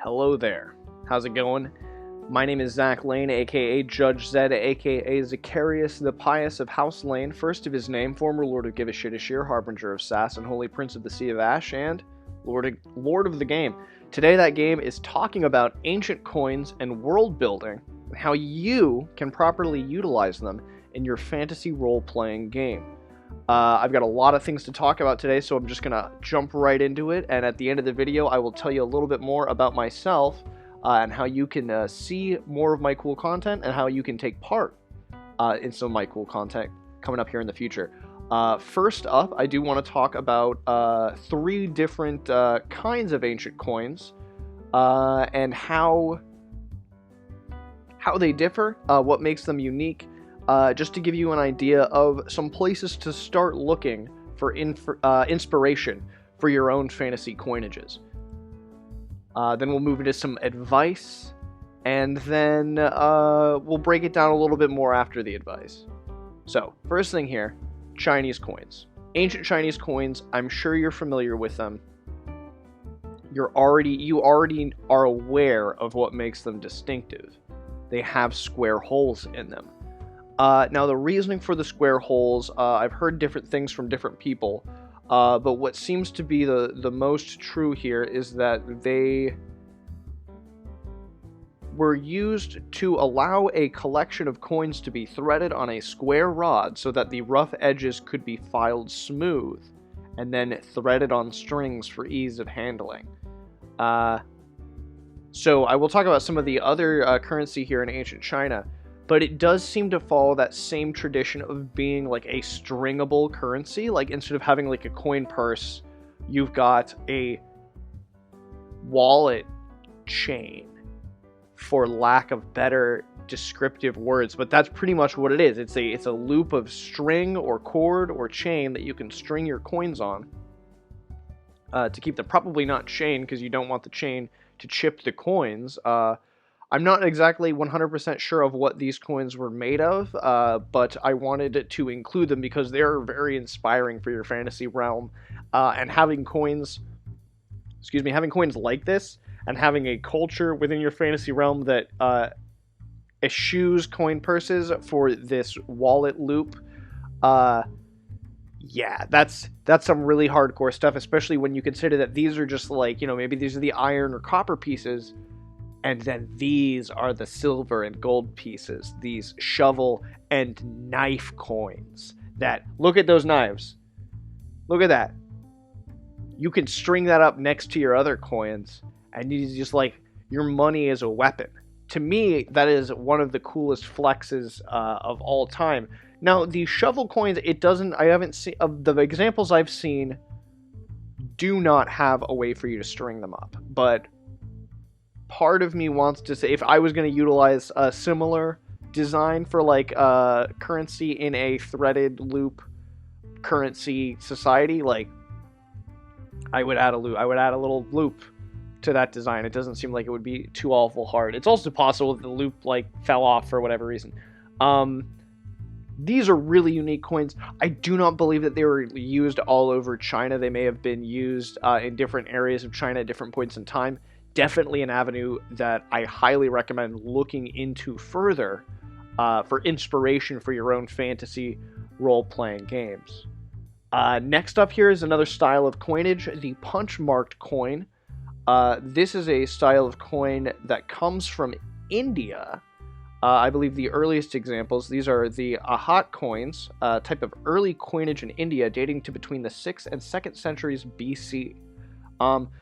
Hello there. How's it going? My name is Zach Lane, aka Judge Zed, aka Zacharias the Pious of House Lane, first of his name, former Lord of Give-A-Shit-A-Sheer, Harbinger of Sass, and Holy Prince of the Sea of Ash, and Lord of the Game. Today that game is talking about ancient coins and world building, and how you can properly utilize them in your fantasy role-playing game. I've got a lot of things to talk about today, so I'm just going to jump right into it, and at the end of the video I will tell you a little bit more about myself and how you can see more of my cool content and how you can take part in some of my cool content coming up here in the future. First up, I do want to talk about 3 different kinds of ancient coins and how they differ, what makes them unique, just to give you an idea of some places to start looking for inspiration for your own fantasy coinages. Then we'll move into some advice, and then we'll break it down a little bit more after the advice. So, first thing here, Chinese coins. Ancient Chinese coins, I'm sure you're familiar with them. You already are aware of what makes them distinctive. They have square holes in them. Now, the reasoning for the square holes, I've heard different things from different people, but what seems to be the most true here is that they were used to allow a collection of coins to be threaded on a square rod so that the rough edges could be filed smooth, and then threaded on strings for ease of handling. So I will talk about some of the other currency here in ancient China, but it does seem to follow that same tradition of being like a stringable currency. Like, instead of having like a coin purse, you've got a wallet chain, for lack of better descriptive words, but that's pretty much what it is. It's a loop of string or cord or chain that you can string your coins on to keep them, probably not chain, because you don't want the chain to chip the coins. I'm not exactly 100% sure of what these coins were made of, but I wanted to include them because they're very inspiring for your fantasy realm. And having coins like this, and having a culture within your fantasy realm that eschews coin purses for this wallet loop, yeah, that's some really hardcore stuff, especially when you consider that these are just like, maybe these are the iron or copper pieces, and then these are the silver and gold pieces, these shovel and knife coins. That, look at those knives. Look at that. You can string that up next to your other coins, and you just, like, your money is a weapon. To me, that is one of the coolest flexes of all time. Now, the shovel coins, I haven't seen, of the examples I've seen, do not have a way for you to string them up. But part of me wants to say, if I was going to utilize a similar design for like currency in a threaded loop currency society, like, I would add a loop. I would add a little loop to that design. It doesn't seem like it would be too awful hard. It's also possible that the loop like fell off for whatever reason. These are really unique coins. I do not believe that they were used all over China. They may have been used in different areas of China at different points in time. Definitely an avenue that I highly recommend looking into further for inspiration for your own fantasy role-playing games. Next up here is another style of coinage, the punch-marked coin. This is a style of coin that comes from India. I believe the earliest examples, these are the Ahat coins, a type of early coinage in India dating to between the 6th and 2nd centuries BC.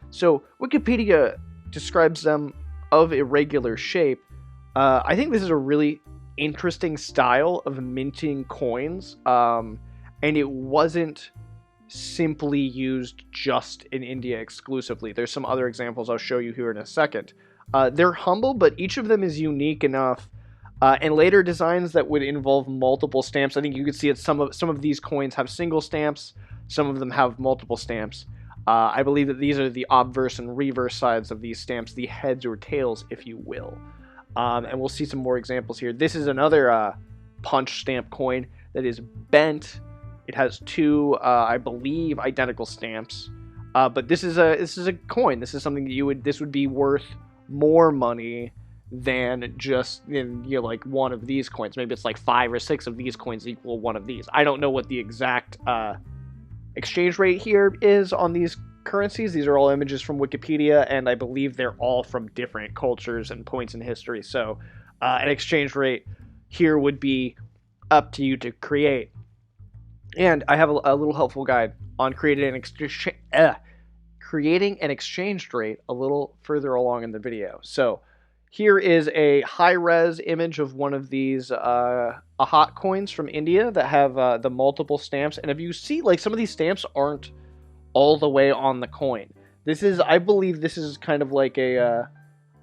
So Wikipedia describes them of irregular shape. I think this is a really interesting style of minting coins, and it wasn't simply used just in India exclusively. There's some other examples I'll show you here in a second. They're humble, but each of them is unique enough. And later designs that would involve multiple stamps. I think you can see that some of these coins have single stamps, some of them have multiple stamps. I believe that these are the obverse and reverse sides of these stamps, the heads or tails, if you will. And we'll see some more examples here. This is another punch stamp coin that is bent. It has 2, I believe, identical stamps. But this is a coin. This is something that this would be worth more money than just in, you know, like one of these coins. Maybe it's like 5 or 6 of these coins equal one of these. I don't know what the exact exchange rate here is on these currencies. These are all images from Wikipedia, and I believe they're all from different cultures and points in history. So an exchange rate here would be up to you to create. And I have a little helpful guide on creating an exchange rate a little further along in the video. So here is a high-res image of one of these hot coins from India that have the multiple stamps. And if you see, like, some of these stamps aren't all the way on the coin. This is, I believe this is kind of like an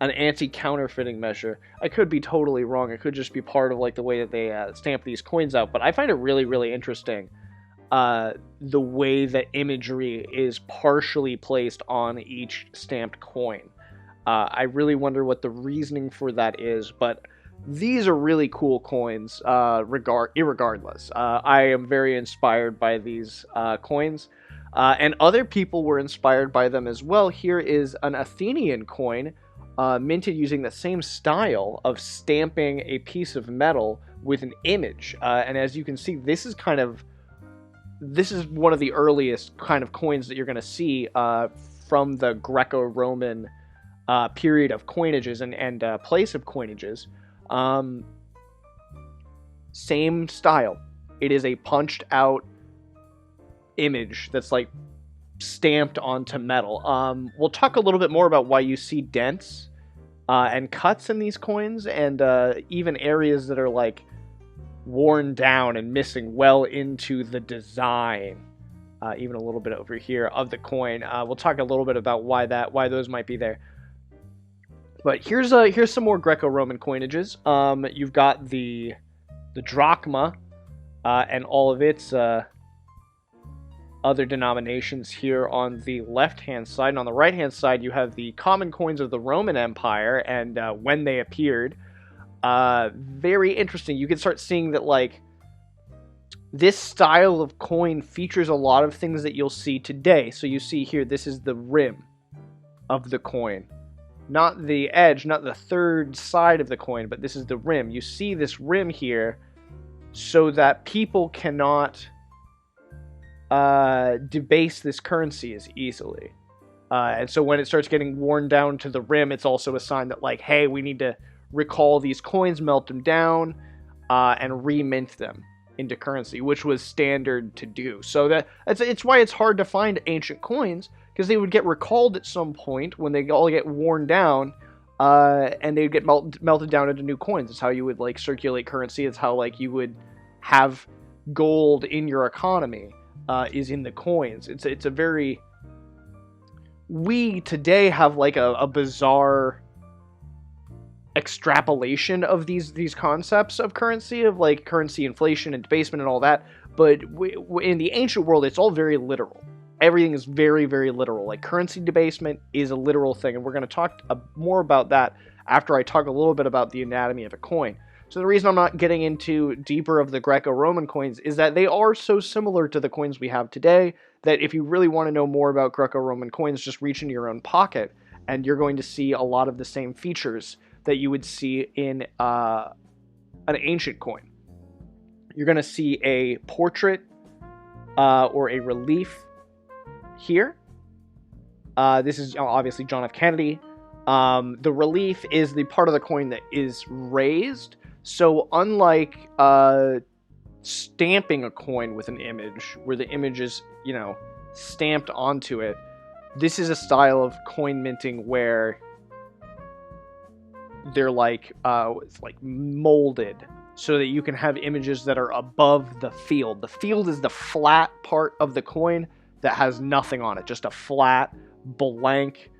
anti-counterfeiting measure. I could be totally wrong. It could just be part of like the way that they stamp these coins out. But I find it really, really interesting the way that imagery is partially placed on each stamped coin. I really wonder what the reasoning for that is, but these are really cool coins, irregardless. I am very inspired by these coins, and other people were inspired by them as well. Here is an Athenian coin, minted using the same style of stamping a piece of metal with an image. And as you can see, this is one of the earliest kind of coins that you're going to see from the Greco-Roman period of coinages and place of coinages. Same style. It is a punched out image that's like stamped onto metal. We'll talk a little bit more about why you see dents and cuts in these coins, and even areas that are like worn down and missing well into the design. Even a little bit over here of the coin. We'll talk a little bit about why those might be there. But here's some more Greco-Roman coinages. You've got the drachma and all of its other denominations here on the left-hand side. And on the right-hand side, you have the common coins of the Roman Empire and when they appeared. Very interesting. You can start seeing that, like, this style of coin features a lot of things that you'll see today. So you see here, this is the rim of the coin. Not the edge, not the third side of the coin, but this is the rim. You see this rim here so that people cannot debase this currency as easily. And so when it starts getting worn down to the rim, it's also a sign that, like, hey, we need to recall these coins, melt them down, and remint them into currency, which was standard to do. So it's why it's hard to find ancient coins, because they would get recalled at some point when they all get worn down, and they'd get melted down into new coins. It's how you would, like, circulate currency. It's how, like, you would have gold in your economy, is in the coins. It's a very... We today have, like, a bizarre extrapolation of these concepts of currency, of, like, currency inflation and debasement and all that, but in the ancient world, it's all very literal. Everything is very, very literal. Like, currency debasement is a literal thing, and we're going to talk more about that after I talk a little bit about the anatomy of a coin. So the reason I'm not getting into deeper of the Greco-Roman coins is that they are so similar to the coins we have today that if you really want to know more about Greco-Roman coins, just reach into your own pocket, and you're going to see a lot of the same features that you would see in an ancient coin. You're going to see a portrait or a relief here. This is obviously John F. Kennedy. The relief is the part of the coin that is raised. So unlike stamping a coin with an image, where the image is, you know, stamped onto it, this is a style of coin minting where they're like molded so that you can have images that are above the field. The field is the flat part of the coin that has nothing on it, just a flat, blank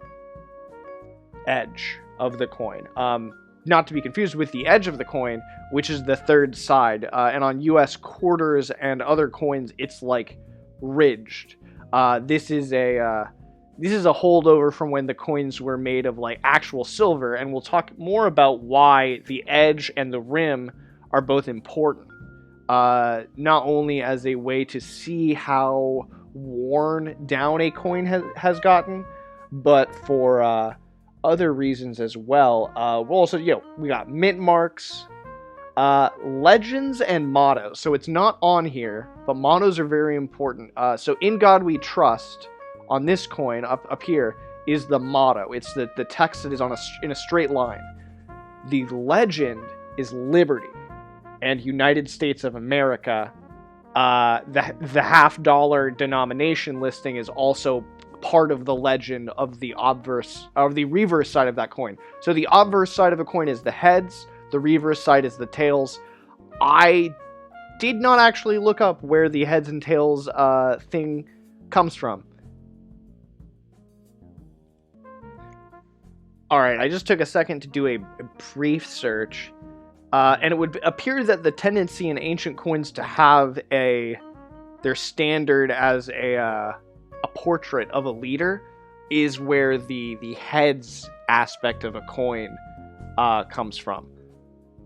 edge of the coin. Not to be confused with the edge of the coin, which is the third side. And on US quarters and other coins, it's like ridged. This is a holdover from when the coins were made of, like, actual silver, and we'll talk more about why the edge and the rim are both important. Not only as a way to see how worn down a coin has gotten, but for other reasons as well. We'll also, we got mint marks, legends, and mottos. So it's not on here, but mottos are very important. So in God we trust, on this coin up here, is the motto. It's the text that is in a straight line. The legend is liberty, and United States of America. The $50 denomination listing is also part of the legend of the obverse, or the reverse side of that coin. So the obverse side of a coin is the heads, the reverse side is the tails. I did not actually look up where the heads and tails thing comes from. Alright, I just took a second to do a brief search, and it would appear that the tendency in ancient coins to have their standard as a portrait of a leader is where the heads aspect of a coin comes from.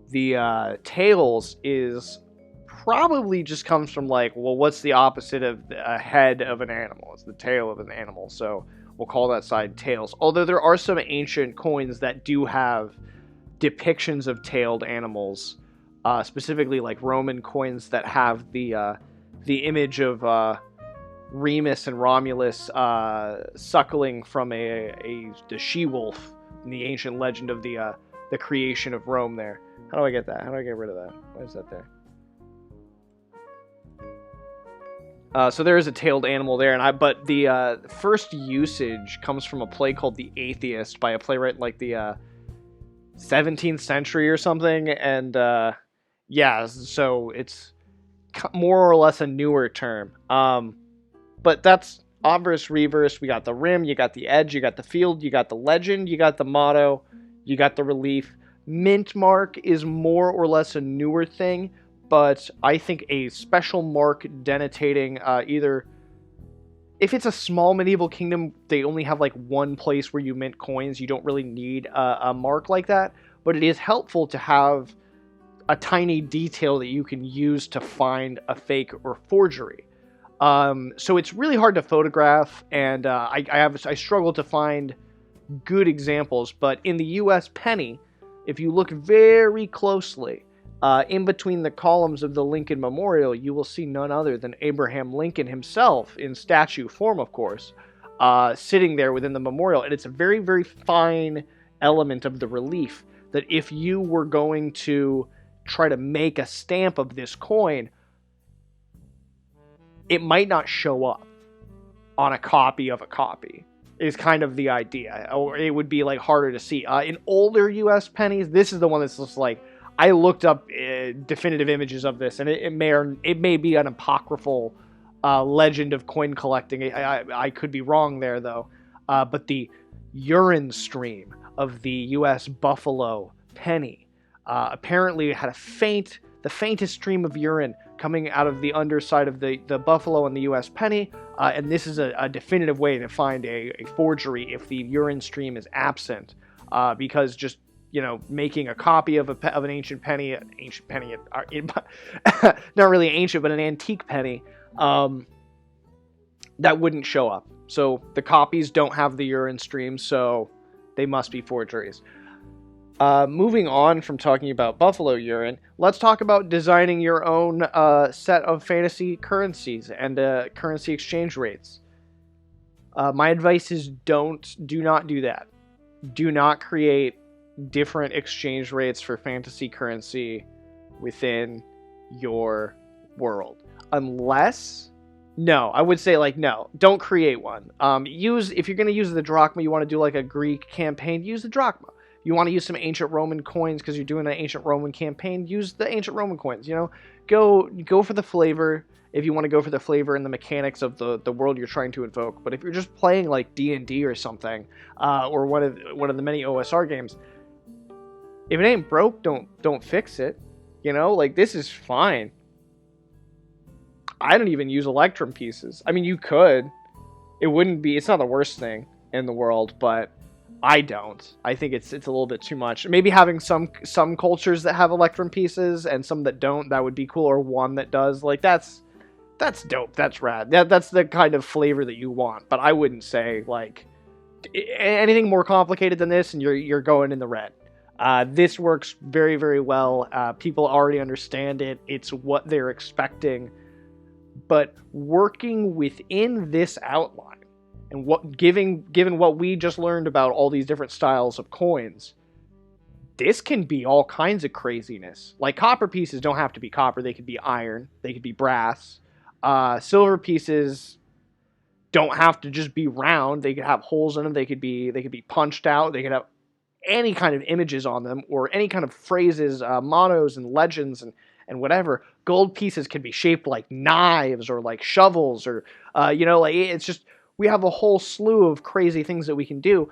The tails is probably just comes from like, well, what's the opposite of a head of an animal? It's the tail of an animal, so we'll call that side tails. Although there are some ancient coins that do have depictions of tailed animals, specifically like Roman coins that have the image of Remus and Romulus suckling from the she-wolf in the ancient legend of the creation of Rome there. How do I get that? How do I get rid of that? Why is that there? So there is a tailed animal there, but the first usage comes from a play called The Atheist by a playwright in like the 17th century or something, and yeah, so it's more or less a newer term. But that's obverse, reverse. We got the rim, you got the edge, you got the field, you got the legend, you got the motto, you got the relief. Mint mark is more or less a newer thing, but I think a special mark denotating either, if it's a small medieval kingdom, they only have like one place where you mint coins. You don't really need a mark like that, but it is helpful to have a tiny detail that you can use to find a fake or forgery. So it's really hard to photograph, and I struggle to find good examples, but in the US penny, if you look very closely, in between the columns of the Lincoln Memorial, you will see none other than Abraham Lincoln himself, in statue form, of course, sitting there within the memorial. And it's a very, very fine element of the relief that if you were going to try to make a stamp of this coin, it might not show up on a copy of a copy, is kind of the idea. Or it would be like harder to see. In older US pennies, this is the one that's just like, I looked up definitive images of this, and it may be an apocryphal legend of coin collecting. I could be wrong there, though. But the urine stream of the U.S. buffalo penny apparently had the faintest stream of urine coming out of the underside of the buffalo and the U.S. penny. And this is a definitive way to find a forgery if the urine stream is absent, because just making a copy of an ancient penny, not really ancient, but an antique penny, that wouldn't show up. So the copies don't have the urine stream, so they must be forgeries. Moving on from talking about buffalo urine, let's talk about designing your own set of fantasy currencies and currency exchange rates. My advice is do not do that. Do not create different exchange rates for fantasy currency within your world. I would say no, don't create one. If you're going to use the drachma, you want to do like a Greek campaign, use the drachma. You want to use some ancient Roman coins because you're doing an ancient Roman campaign, use the ancient Roman coins. Go for the flavor if you want to go for the flavor and the mechanics of the world you're trying to invoke. But if you're just playing like D&D or something, or one of the many OSR games, if it ain't broke, don't fix it. This is fine. I don't even use Electrum pieces. I mean, you could. It's not the worst thing in the world, but I don't. I think it's a little bit too much. Maybe having some cultures that have Electrum pieces and some that don't, that would be cool, or one that does. That's dope. That's rad. That's the kind of flavor that you want. But I wouldn't say anything more complicated than this, and you're going in the red. This works very, very well. People already understand it. It's what they're expecting. But working within this outline, and given what we just learned about all these different styles of coins, this can be all kinds of craziness. Like, copper pieces don't have to be copper. They could be iron. They could be brass. Silver pieces don't have to just be round. They could have holes in them. They could be punched out. They could have any kind of images on them, or any kind of phrases, mottos and legends and whatever. Gold pieces can be shaped like knives or like shovels, or like, it's just, we have a whole slew of crazy things that we can do.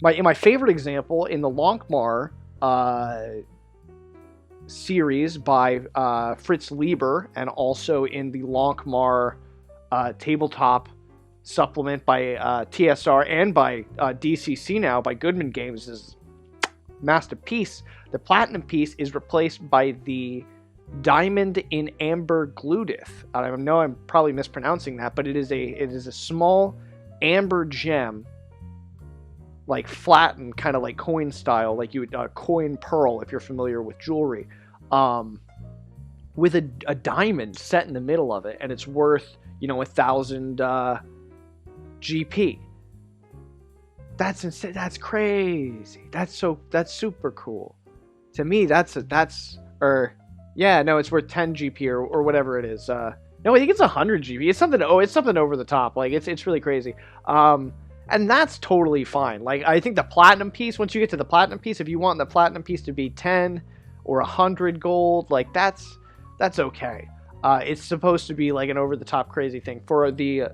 My favorite example in the Lonkmar series by Fritz Lieber, and also in the Lonkmar tabletop supplement by TSR and by DCC now, by Goodman Games, is Masterpiece. The platinum piece is replaced by the Diamond in Amber Gludith. I know I'm probably mispronouncing that, but it is a small amber gem, like flattened, kind of like coin style, like you would coin pearl if you're familiar with jewelry, with a diamond set in the middle of it, and it's worth 1,000 GP. That's insane. That's crazy. That's super cool. To me, it's worth 10 GP or whatever it is. No, I think it's 100 GP. It's something over the top. Like, it's really crazy. And that's totally fine. Like, I think the platinum piece, once you get to the platinum piece, if you want the platinum piece to be 10 or 100 gold, like, that's okay. It's supposed to be like an over-the-top crazy thing. For the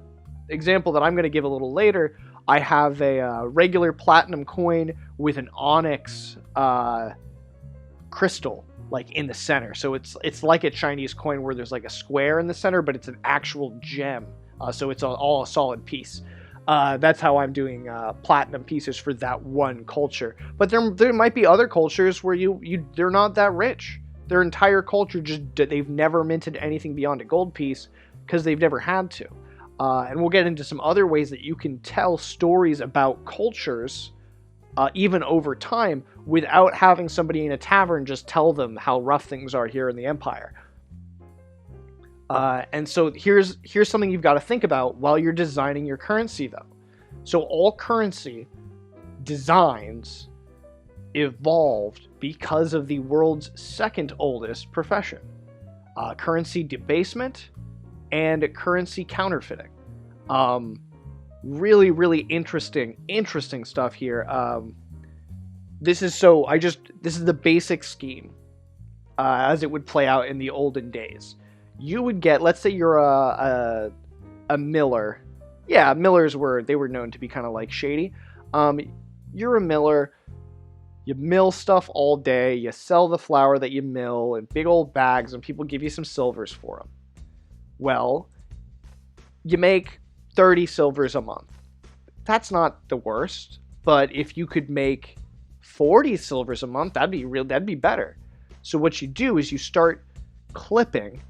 example that I'm going to give a little later, I have a regular platinum coin with an onyx crystal, like, in the center. So it's like a Chinese coin where there's like a square in the center, but it's an actual gem. So it's all a solid piece. That's how I'm doing platinum pieces for that one culture. But there might be other cultures where they're not that rich. Their entire culture they've never minted anything beyond a gold piece because they've never had to. And we'll get into some other ways that you can tell stories about cultures, even over time, without having somebody in a tavern just tell them how rough things are here in the Empire. And so here's something you've got to think about while you're designing your currency, though. So all currency designs evolved because of the world's second oldest profession, currency debasement and currency counterfeiting. Really, really interesting stuff here. This is the basic scheme as it would play out in the olden days. You would get, let's say you're a miller. Yeah, millers were known to be kind of like shady. You're a miller. You mill stuff all day. You sell the flour that you mill in big old bags, and people give you some silvers for them. Well, you make 30 silvers a month. That's not the worst, but if you could make 40 silvers a month, that'd be better. So what you do is you start clipping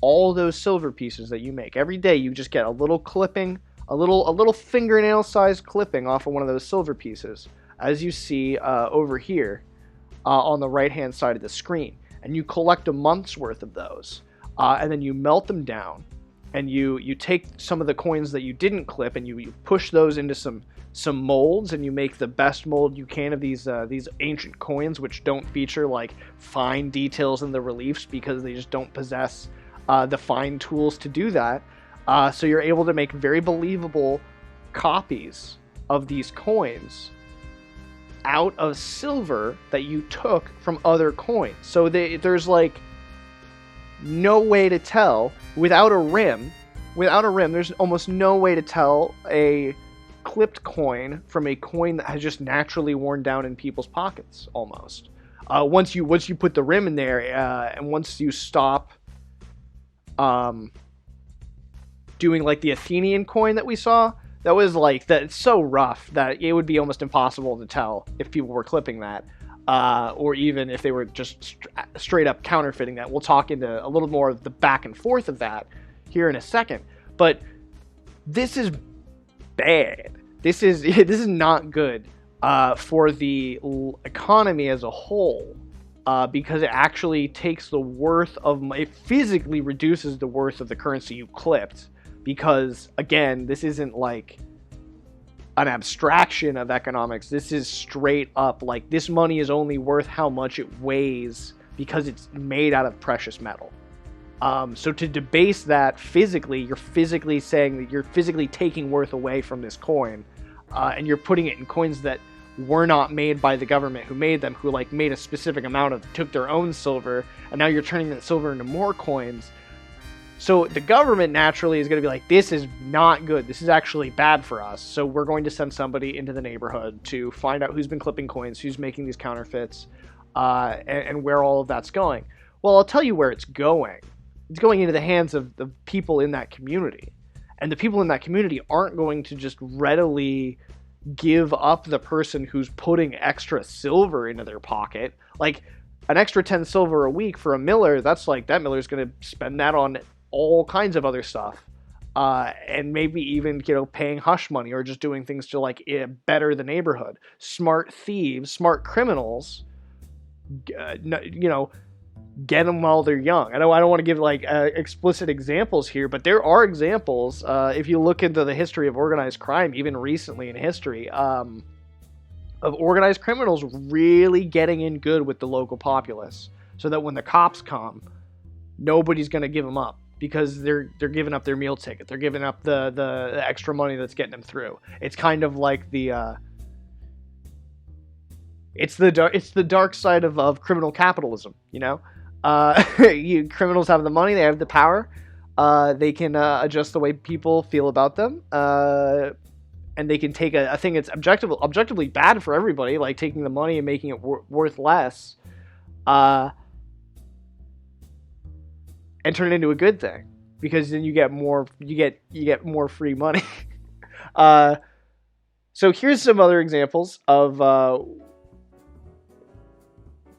all those silver pieces that you make. Every day you just get a little clipping, a little fingernail-sized clipping off of one of those silver pieces, as you see over here on the right-hand side of the screen. And you collect a month's worth of those, and then you melt them down, and you take some of the coins that you didn't clip, and you push those into some molds, and you make the best mold you can of these ancient coins, which don't feature like fine details in the reliefs because they just don't possess the fine tools to do that. So you're able to make very believable copies of these coins out of silver that you took from other coins. So there's like no way to tell without a rim. There's almost no way to tell a clipped coin from a coin that has just naturally worn down in people's pockets almost. Once you put the rim in there, and once you stop doing like the Athenian coin that we saw, that was like that. It's so rough that it would be almost impossible to tell if people were clipping that, or even if they were just straight up counterfeiting that. We'll talk into a little more of the back and forth of that here in a second. But this is bad. this is this is not good for the economy as a whole, because it actually takes the worth of it physically reduces the worth of the currency you clipped, because again, this isn't like an abstraction of economics. This is straight up like this money is only worth how much it weighs because it's made out of precious metal. So to debase that physically, you're physically saying that you're physically taking worth away from this coin, and you're putting it in coins that were not made by the government who made them, who like made a specific amount of, took their own silver, and now you're turning that silver into more coins. So the government naturally is going to be like, this is not good. This is actually bad for us. So we're going to send somebody into the neighborhood to find out who's been clipping coins, who's making these counterfeits, and where all of that's going. Well, I'll tell you where it's going. It's going into the hands of the people in that community. And the people in that community aren't going to just readily give up the person who's putting extra silver into their pocket. Like, an extra 10 silver a week for a miller, that's like, that miller's going to spend that on all kinds of other stuff. And maybe even, paying hush money or just doing things to, like, better the neighborhood. Smart thieves, smart criminals, get them while they're young. I don't want to give like explicit examples here, but there are examples. If you look into the history of organized crime, even recently in history, of organized criminals really getting in good with the local populace, so that when the cops come, nobody's going to give them up because they're giving up their meal ticket. They're giving up the extra money that's getting them through. It's kind of like it's the dark side of criminal capitalism, criminals have the money, they have the power, they can adjust the way people feel about them, and they can take a thing that's objectively bad for everybody, like taking the money and making it worth less, and turn it into a good thing, because then you get more free money. So here's some other examples of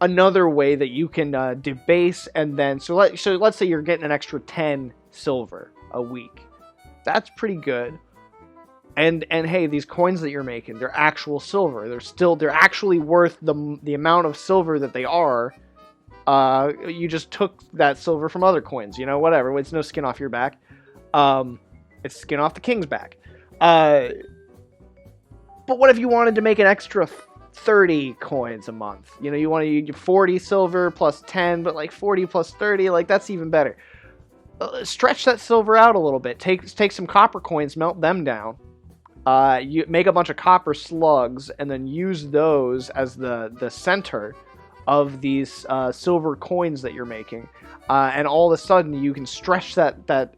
another way that you can debase, and then so let's say you're getting an extra 10 silver a week. That's pretty good. And hey, these coins that you're making, they're actual silver. They're actually worth the amount of silver that they are. You just took that silver from other coins, whatever. It's no skin off your back. It's skin off the king's back. But what if you wanted to make an extra 30 coins a month? You want to use 40 silver plus 10, but like 40 plus 30, like that's even better. Stretch that silver out a little bit. Take some copper coins, melt them down. You make a bunch of copper slugs, and then use those as the center of these silver coins that you're making. And all of a sudden, you can stretch that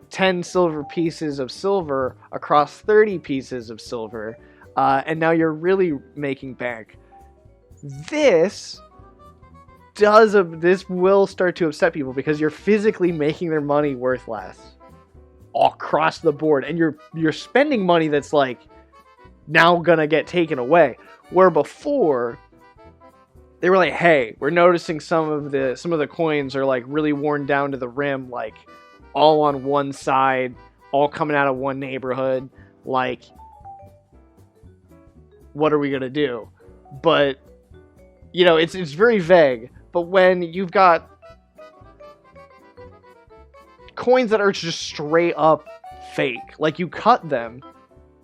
10 silver pieces of silver across 30 pieces of silver. And now you're really making bank. This will start to upset people, because you're physically making their money worth less all across the board, and you're spending money that's like now gonna get taken away. Where before they were like, hey, we're noticing some of the coins are like really worn down to the rim, like all on one side, all coming out of one neighborhood, like, what are we going to do? But, it's very vague. But when you've got coins that are just straight up fake, like you cut them,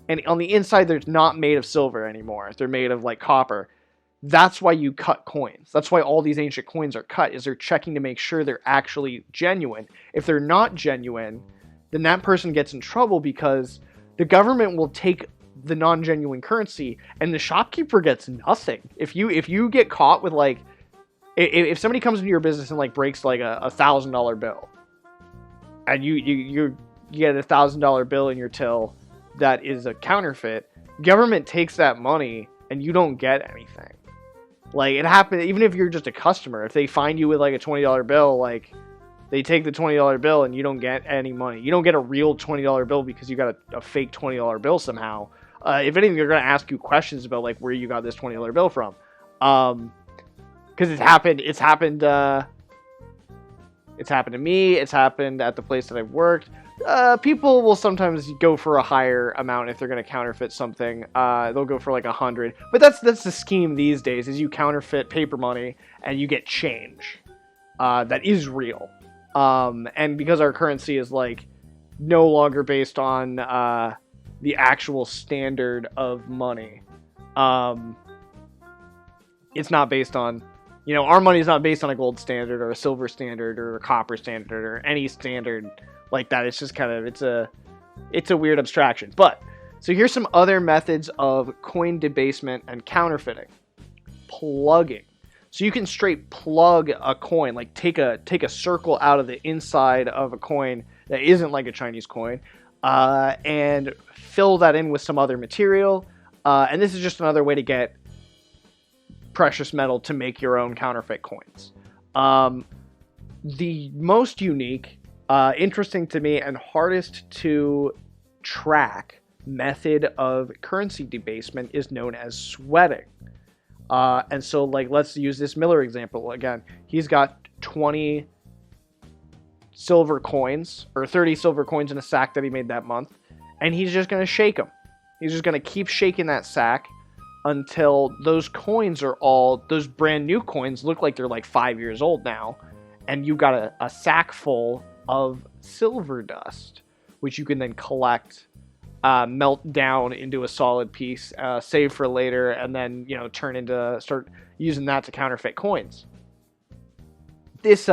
and on the inside they're not made of silver anymore. They're made of like copper. That's why you cut coins. That's why all these ancient coins are cut, is they're checking to make sure they're actually genuine. If they're not genuine, then that person gets in trouble, because the government will take the non-genuine currency, and the shopkeeper gets nothing. If you get caught with like, if somebody comes into your business and like breaks like a $1,000 bill, and you get a $1,000 bill in your till that is a counterfeit, government takes that money and you don't get anything. Like, it happens even if you're just a customer. If they find you with like a $20 bill, like, they take the $20 bill and you don't get any money. You don't get a real $20 bill because you got a fake $20 bill somehow. If anything, they're going to ask you questions about like where you got this $20 bill from. Because it's happened It's happened to me. It's happened at the place that I've worked. People will sometimes go for a higher amount if they're going to counterfeit something. They'll go for like 100. But that's the scheme these days, is you counterfeit paper money and you get change that is real. And because our currency is like no longer based on the actual standard of money, it's not based on, our money is not based on a gold standard or a silver standard or a copper standard or any standard like that. It's just kind of, it's a weird abstraction. But so here's some other methods of coin debasement and counterfeiting. Plugging. So you can straight plug a coin, like take a circle out of the inside of a coin that isn't like a Chinese coin, and fill that in with some other material. And this is just another way to get precious metal to make your own counterfeit coins. The most unique, interesting to me, and hardest to track method of currency debasement is known as sweating. And so, like, let's use this Miller example again. He's got 20 silver coins, or 30 silver coins in a sack that he made that month, and he's just going to shake them. He's just going to keep shaking that sack until those coins are all, those brand new coins look like they're like 5 years old now, and you got a sack full of silver dust, which you can then collect, melt down into a solid piece, save for later, and then, start using that to counterfeit coins. This,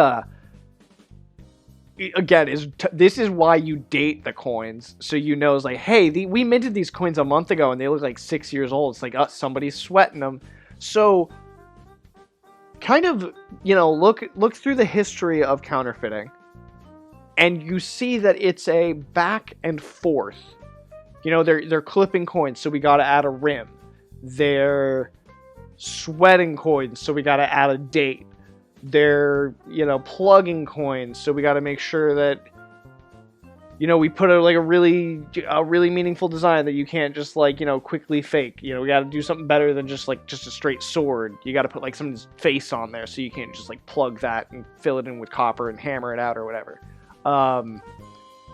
again, this is why you date the coins, so it's like, hey, we minted these coins a month ago, and they look like 6 years old. It's like, somebody's sweating them. So, kind of, look through the history of counterfeiting, and you see that it's a back and forth. They're clipping coins, so we got to add a rim. They're sweating coins, so we got to add a date. They're, plugging coins, so we got to make sure that, we put a really meaningful design that you can't just quickly fake. We got to do something better than just a straight sword. You got to put someone's face on there, so you can't just plug that and fill it in with copper and hammer it out or whatever.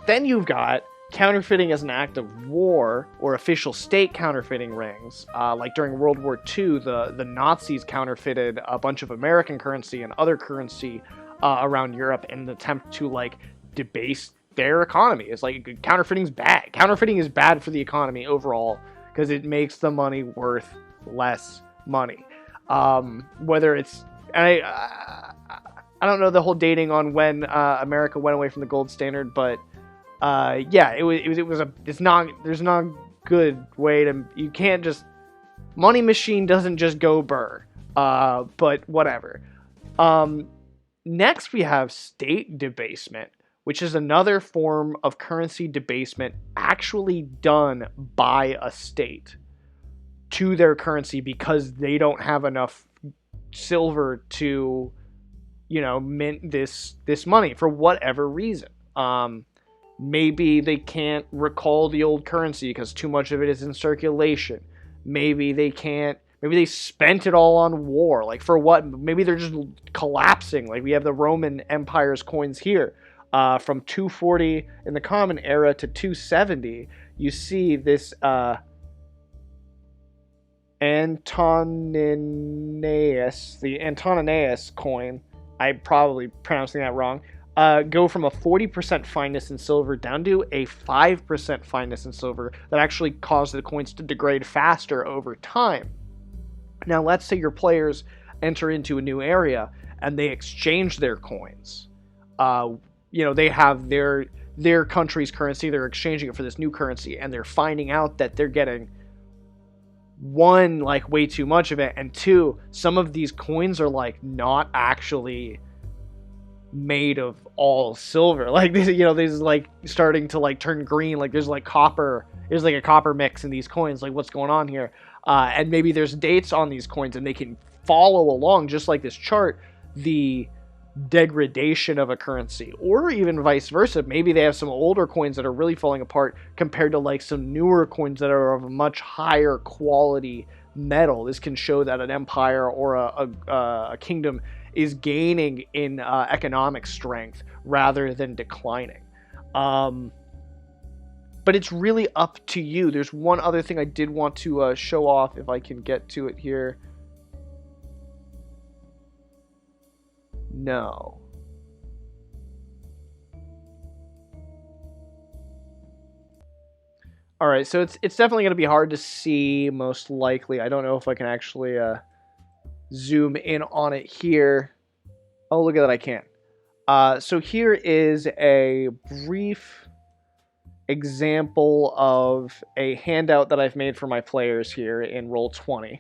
Then you've got counterfeiting as an act of war, or official state counterfeiting rings. Like during World War II, the Nazis counterfeited a bunch of American currency and other currency around Europe in an attempt to debase their economy. It's like, counterfeiting's bad. Counterfeiting is bad for the economy overall because it makes the money worth less money. Whether it's, and I don't know the whole dating on when America went away from the gold standard, but there's not a good way to, you can't just, money machine doesn't just go burr, but whatever. Next we have state debasement, which is another form of currency debasement actually done by a state to their currency because they don't have enough silver to, mint this money for whatever reason. Maybe they can't recall the old currency because too much of it is in circulation. Maybe they spent it all on war. For what? Maybe they're just collapsing. We have the Roman Empire's coins here. From 240 in the Common Era to 270, you see this Antoninus, the Antoninus coin. I'm probably pronouncing that wrong. Go from a 40% fineness in silver down to a 5% fineness in silver that actually caused the coins to degrade faster over time. Now, let's say your players enter into a new area and they exchange their coins. They have their country's currency, they're exchanging it for this new currency, and they're finding out that they're getting, one, way too much of it, and two, some of these coins are not actually made of all silver. This is starting to turn green. There's copper. There's a copper mix in these coins. What's going on here? And maybe there's dates on these coins, and they can follow along, just like this chart, the degradation of a currency, or even vice versa. Maybe they have some older coins that are really falling apart compared to some newer coins that are of a much higher quality metal. This can show that an empire or a kingdom is gaining in economic strength rather than declining. But it's really up to you. There's one other thing I did want to show off, if I can get to it here. No. All right, so it's definitely going to be hard to see, most likely. I don't know if I can actually zoom in on it here. Oh, look at that, I can. So here is a brief example of a handout that I've made for my players here in Roll20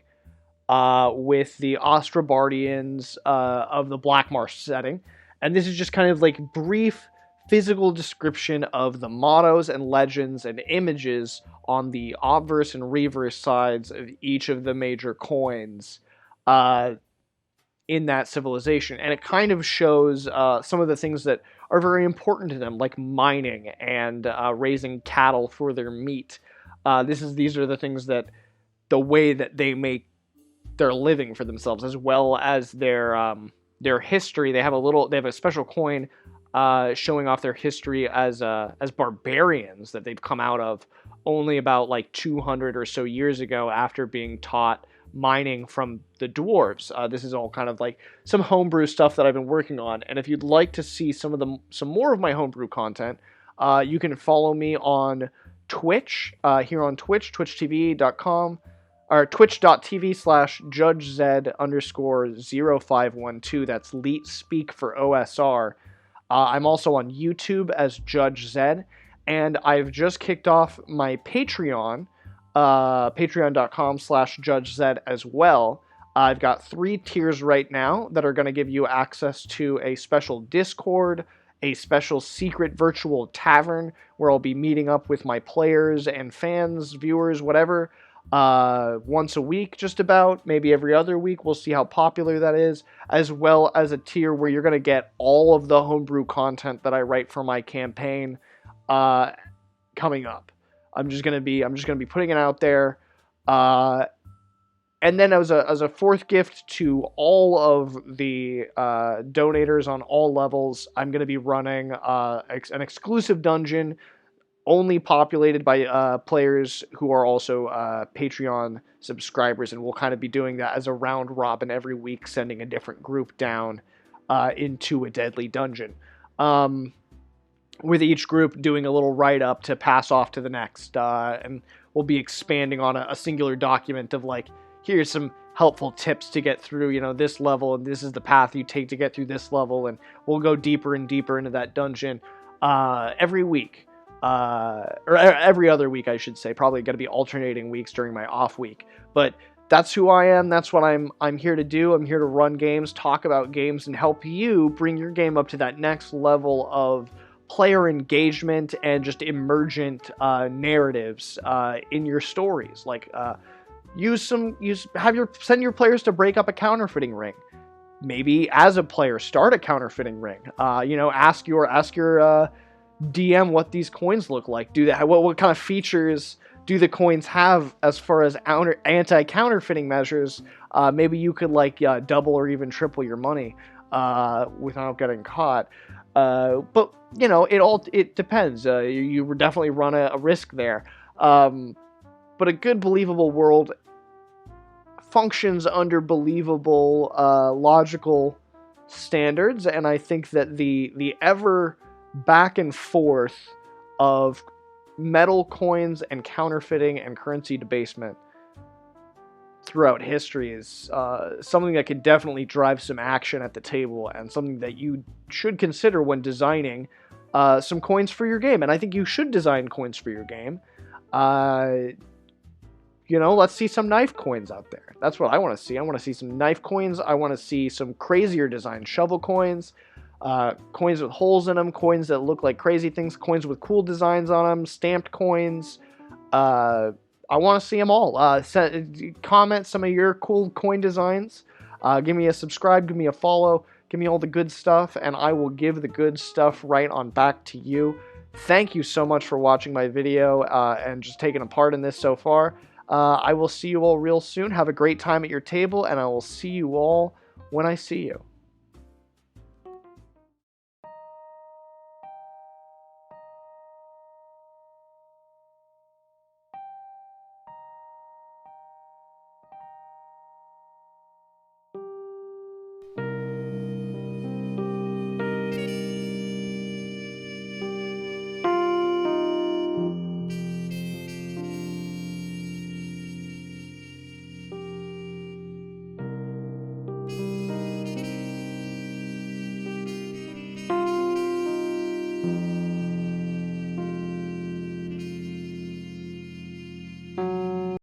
with the Ostrobardians of the Black Marsh setting. And this is just kind of like brief physical description of the mottos and legends and images on the obverse and reverse sides of each of the major coins in that civilization. And it kind of shows some of the things that are very important to them, like mining and raising cattle for their meat. These are the things that, the way that they make their living for themselves, as well as their history. They have a special coin showing off their history as barbarians that they've come out of only about like 200 or so years ago after being taught mining from the dwarves. This is all kind of like some homebrew stuff that I've been working on, and if you'd like to see some more of my homebrew content, you can follow me on Twitch, here on Twitch, twitchtv.com, or twitch.tv/JudgeZ_0512. That's Leet Speak for OSR. I'm also on YouTube as Judge Zed, and I've just kicked off my Patreon, patreon.com/JudgeZ as well. I've got 3 tiers right now that are going to give you access to a special Discord, a special secret virtual tavern where I'll be meeting up with my players and fans, viewers, whatever, once a week, just about, maybe every other week. We'll see how popular that is, as well as a tier where you're going to get all of the homebrew content that I write for my campaign coming up. I'm just gonna be putting it out there, and then as a fourth gift to all of the donators on all levels, I'm gonna be running an exclusive dungeon only populated by players who are also Patreon subscribers, and we'll kind of be doing that as a round robin every week, sending a different group down into a deadly dungeon. With each group doing a little write-up to pass off to the next, and we'll be expanding on a singular document of like, here's some helpful tips to get through, this level, and this is the path you take to get through this level, and we'll go deeper and deeper into that dungeon every week, or every other week, I should say. Probably going to be alternating weeks during my off week, but that's who I am. That's what I'm here to do. I'm here to run games, talk about games, and help you bring your game up to that next level of player engagement and just emergent narratives in your stories. Like send your players to break up a counterfeiting ring. Maybe as a player, start a counterfeiting ring. Ask your DM what these coins look like. What kind of features do the coins have as far as anti-counterfeiting measures? Maybe you could double or even triple your money without getting caught. But it depends. You definitely run a risk there. But a good believable world functions under believable logical standards, and I think that the ever back and forth of metal coins and counterfeiting and currency debasement throughout history is something that could definitely drive some action at the table, and something that you should consider when designing some coins for your game. And I think you should design coins for your game. Let's see some knife coins out there. That's what I want to see. I want to see some knife coins. I want to see some crazier design shovel coins, coins with holes in them, coins that look like crazy things, coins with cool designs on them, stamped coins. I want to see them all. Comment some of your cool coin designs. Give me a subscribe, give me a follow, give me all the good stuff, and I will give the good stuff right on back to you. Thank you so much for watching my video and just taking a part in this so far. I will see you all real soon. Have a great time at your table, and I will see you all when I see you.